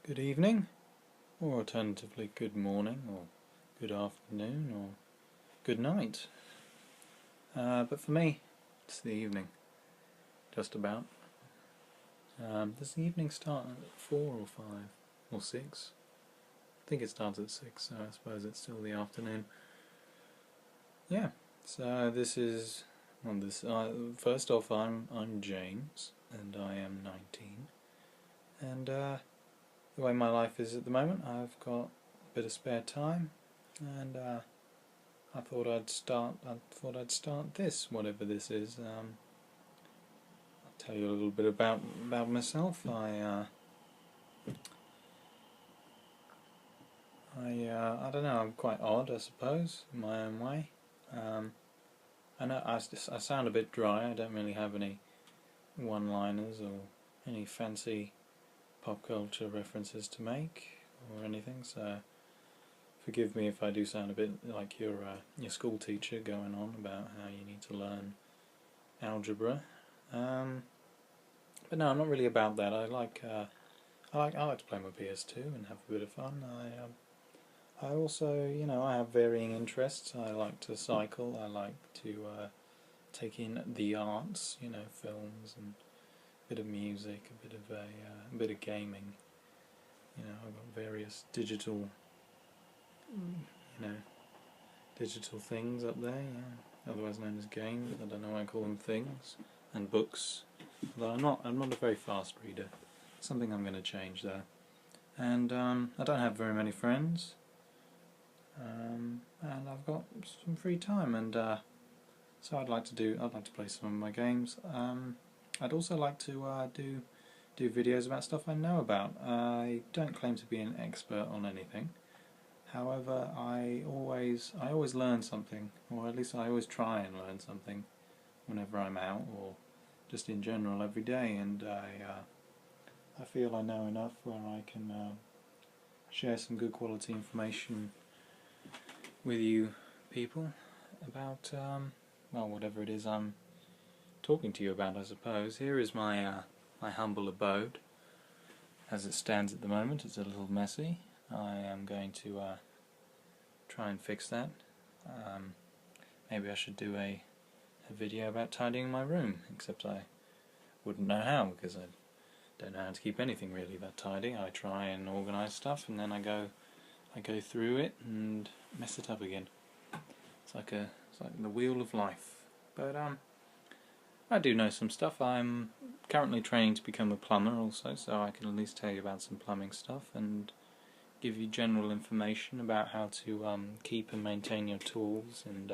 Good evening, or alternatively good morning, or good afternoon, or good night. But for me, it's the evening, just about. Does the evening start at 4 or 5 or 6? I think it starts at 6, so I suppose it's still the afternoon. Yeah, so this is, first off, I'm James, and I am 19, and the way my life is at the moment, I've got a bit of spare time, and I thought I'd start this, whatever this is. I'll tell you a little bit about myself. I don't know. I'm quite odd, I suppose, in my own way. I know I sound a bit dry. I don't really have any one-liners or any fancy pop culture references to make or anything. So forgive me if I do sound a bit like your school teacher going on about how you need to learn algebra. But no, I'm not really about that. I like to play my PS2 and have a bit of fun. I also, I have varying interests. I like to cycle. I like to take in the arts, films and a bit of music, a bit of gaming. I've got various digital, digital things up there, otherwise known as games. I don't know why I call them things, and books. Although I'm not a very fast reader. Something I'm going to change there. And I don't have very many friends. And I've got some free time, and so I'd like to play some of my games. I'd also like to do videos about stuff I know about. I don't claim to be an expert on anything. However, I always learn something, or at least I always try and learn something whenever I'm out, or just in general every day. And I feel I know enough where I can share some good quality information with you people about whatever it is I'm talking to you about, I suppose. Here is my my humble abode as it stands at the moment. It's a little messy. I am going to try and fix that. Maybe I should do a video about tidying my room, except I wouldn't know how, because I don't know how to keep anything really that tidy. I try and organise stuff, and then I go through it and mess it up again. It's like the wheel of life. But I do know some stuff. I'm currently training to become a plumber also, so I can at least tell you about some plumbing stuff and give you general information about how to keep and maintain your tools, and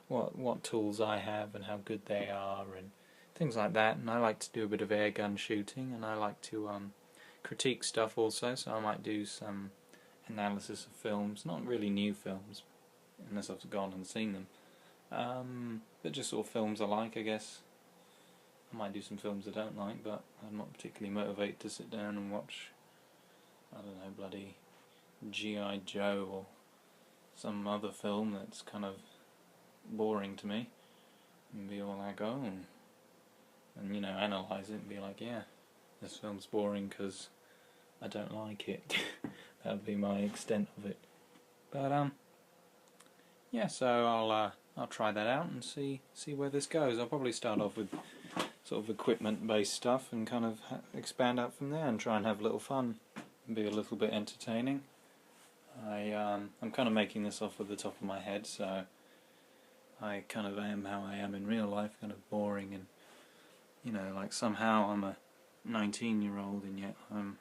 what tools I have and how good they are and things like that. And I like to do a bit of air gun shooting, and I like to critique stuff also, so I might do some analysis of films, not really new films unless I've gone and seen them, but just sort of films I like, I guess. I might do some films I don't like, but I'm not particularly motivated to sit down and watch, I don't know, bloody G.I. Joe or some other film that's kind of boring to me, and be all like, oh, and analyse it and be like, yeah, this film's boring because I don't like it. That would be my extent of it. But yeah, so I'll try that out and see where this goes. I'll probably start off with sort of equipment-based stuff and kind of expand out from there and try and have a little fun and be a little bit entertaining. I'm kind of making this off of the top of my head, so I kind of am how I am in real life, kind of boring, and like somehow I'm a 19-year-old and yet I'm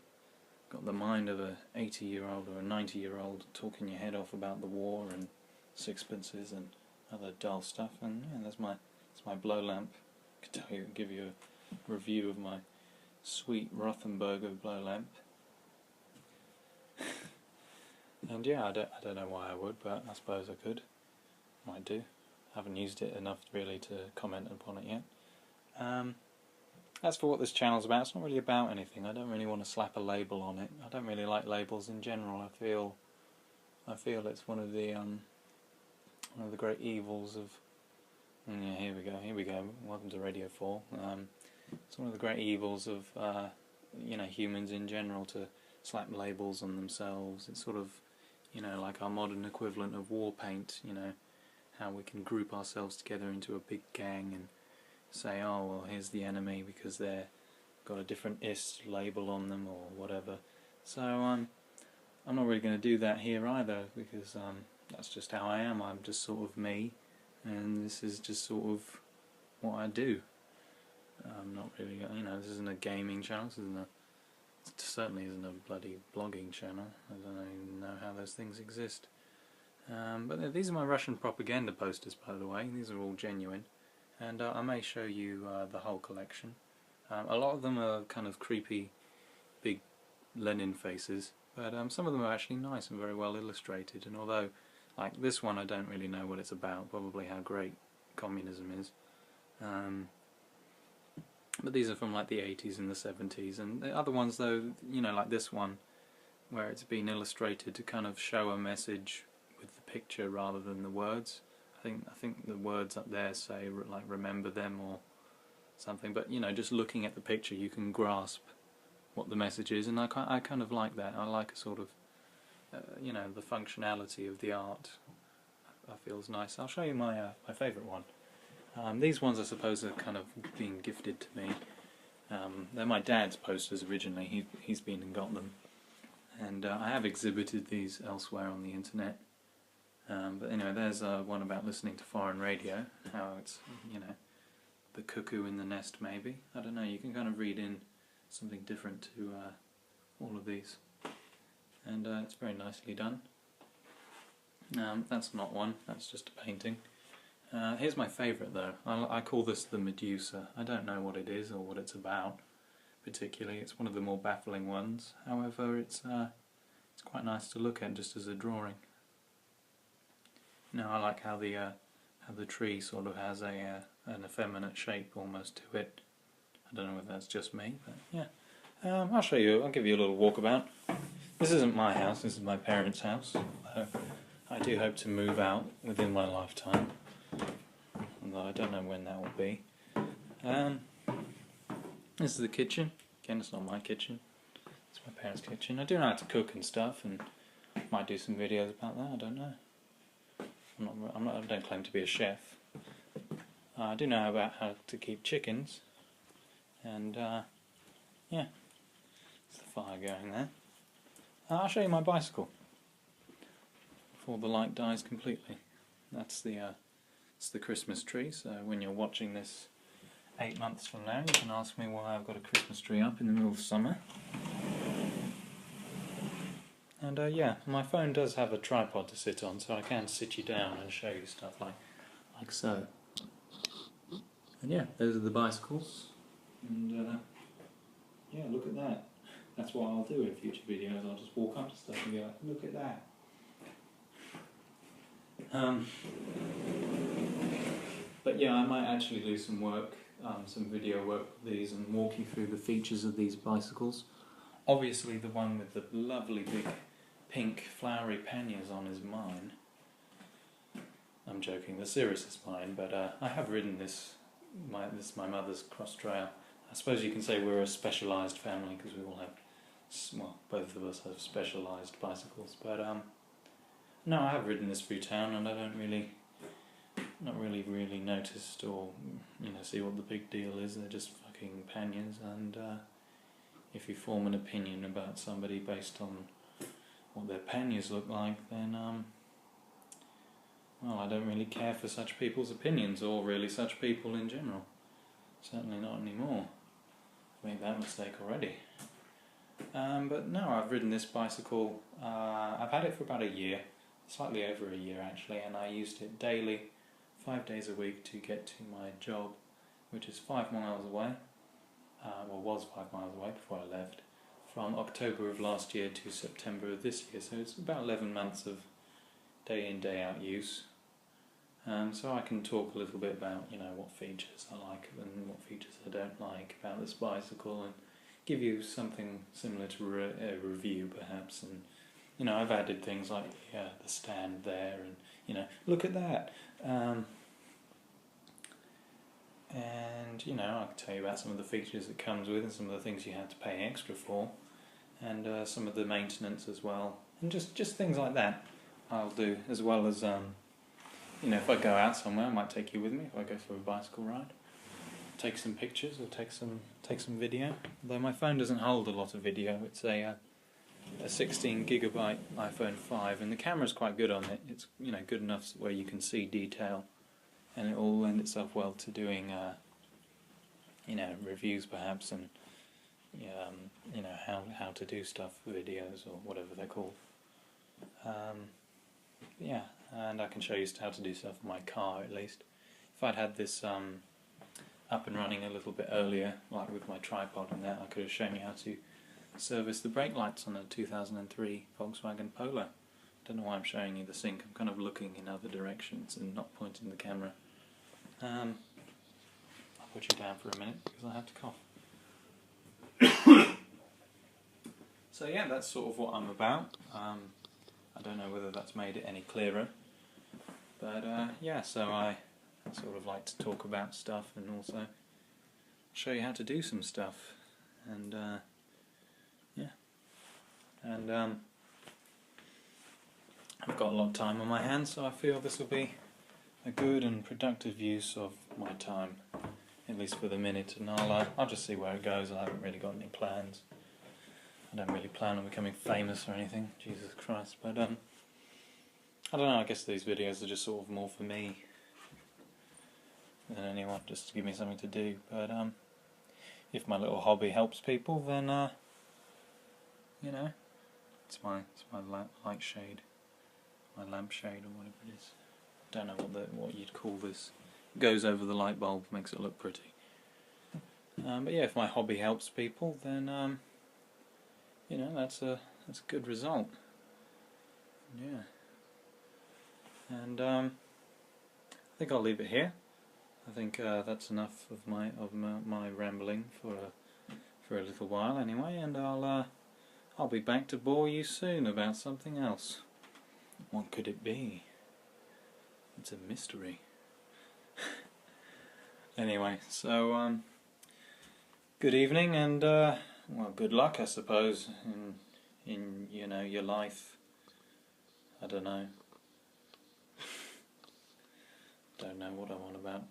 got the mind of a 80-year-old or a 90-year-old talking your head off about the war and sixpences and other dull stuff. And yeah, that's my blow lamp. I could give you a review of my sweet Rothenberger blow lamp. And yeah, I don't know why I would, but I suppose I could. Might do. I haven't used it enough really to comment upon it yet. As for what this channel's about, it's not really about anything. I don't really want to slap a label on it. I don't really like labels in general. I feel it's one of the great evils of. Yeah, here we go. Welcome to Radio 4. It's one of the great evils of humans in general to slap labels on themselves. It's sort of, you know, like our modern equivalent of war paint, you know, how we can group ourselves together into a big gang and say, oh well, here's the enemy because they're got a different IS label on them or whatever. So I'm not really going to do that here either, because that's just how I am. I'm just sort of me, and this is just sort of what I do. I'm not really, you know, this isn't a gaming channel. It certainly isn't a bloody blogging channel. I don't even know how those things exist. But these are my Russian propaganda posters, by the way. These are all genuine, and I may show you the whole collection. A lot of them are kind of creepy, big Lenin faces, but some of them are actually nice and very well illustrated. And although, like this one, I don't really know what it's about, probably how great communism is. But these are from like the 80s and the 70s, and the other ones, though, you know, like this one, where it's been illustrated to kind of show a message with the picture rather than the words. I think the words up there say like remember them or something, but you know, just looking at the picture you can grasp what the message is, and I kind of like that. I like a sort of you know, the functionality of the art. I feels nice. I'll show you my my favourite one. These ones I suppose are kind of being gifted to me. They're my dad's posters originally. He's been and got them, and I have exhibited these elsewhere on the internet. But anyway, there's one about listening to foreign radio, how it's, you know, the cuckoo in the nest maybe. I don't know, you can kind of read in something different to all of these. And it's very nicely done. That's not one, that's just a painting. Here's my favourite though. I call this the Medusa. I don't know what it is or what it's about particularly. It's one of the more baffling ones. However, it's quite nice to look at just as a drawing. Now I like how the tree sort of has an effeminate shape almost to it. I don't know whether that's just me, but yeah. I'll show you. I'll give you a little walkabout. This isn't my house. This is my parents' house. I do hope to move out within my lifetime, although I don't know when that will be. This is the kitchen. Again, it's not my kitchen. It's my parents' kitchen. I do know how to cook and stuff, and might do some videos about that. I don't know. I don't claim to be a chef. I do know about how to keep chickens, and yeah, there's the fire going there. I'll show you my bicycle before the light dies completely. That's it's the Christmas tree. So when you're watching this 8 months from now, you can ask me why I've got a Christmas tree up in the middle of summer. And yeah, my phone does have a tripod to sit on, so I can sit you down and show you stuff like so. And yeah, those are the bicycles. And yeah, look at that. That's what I'll do in future videos. I'll just walk up to stuff and be like, look at that. But yeah, I might actually do some work, some video work with these and walk you through the features of these bicycles. Obviously the one with the lovely big pink flowery panniers on is mine. I'm joking, the Cirrus is mine, but I have ridden this is my mother's cross trail. I suppose you can say we're a specialised family because we all have, well, both of us have specialised bicycles, but no, I have ridden this through town and I don't really, not really noticed or, you know, see what the big deal is. They're just fucking panniers, and if you form an opinion about somebody based on what their panniers look like, then well, I don't really care for such people's opinions, or really such people in general. Certainly not anymore. I made that mistake already. But no, I've ridden this bicycle, I've had it for about a year, slightly over a year actually, and I used it daily, 5 days a week to get to my job, which is 5 miles away, well, was 5 miles away before I left, from October of last year to September of this year, so it's about 11 months of day in, day out use. So I can talk a little bit about, you know, what features I like and what features I don't like about this bicycle, and give you something similar to a review perhaps. And you know, I've added things like the stand there, and you know, look at that. And you know, I can tell you about some of the features it comes with and some of the things you have to pay extra for. and some of the maintenance as well, and just things like that I'll do, as well as you know, if I go out somewhere, I might take you with me. If I go for a bicycle ride, take some pictures or take some video. Though my phone doesn't hold a lot of video. It's a 16 gigabyte iPhone 5, and the camera's quite good on it. It's, you know, good enough where you can see detail, and it will lend itself well to doing you know, reviews perhaps, and you know, how to do stuff, videos or whatever they're called. Yeah, and I can show you how to do stuff in my car at least. If I'd had this up and running a little bit earlier, like with my tripod and that, I could have shown you how to service the brake lights on a 2003 Volkswagen Polo. Don't know why I'm showing you the sync. I'm kind of looking in other directions and not pointing the camera. I'll put you down for a minute because I have to cough. So yeah, that's sort of what I'm about. I don't know whether that's made it any clearer, but yeah, so I sort of like to talk about stuff and also show you how to do some stuff, and yeah, and I've got a lot of time on my hands, so I feel this will be a good and productive use of my time, at least for the minute, and I'll just see where it goes. I haven't really got any plans. I don't really plan on becoming famous or anything, Jesus Christ, but I don't know, I guess these videos are just sort of more for me than anyone, just to give me something to do, but if my little hobby helps people, then you know, it's my light shade, my lampshade or whatever it is. Don't know what you'd call this. It goes over the light bulb, makes it look pretty. But yeah, if my hobby helps people, then you know, that's a good result. Yeah. And I think I'll leave it here. I think that's enough of my rambling for a little while anyway, and I'll be back to bore you soon about something else. What could it be? It's a mystery. Anyway, so good evening, and well, good luck, I suppose, in you know, your life. I don't know. Don't know what I'm on about.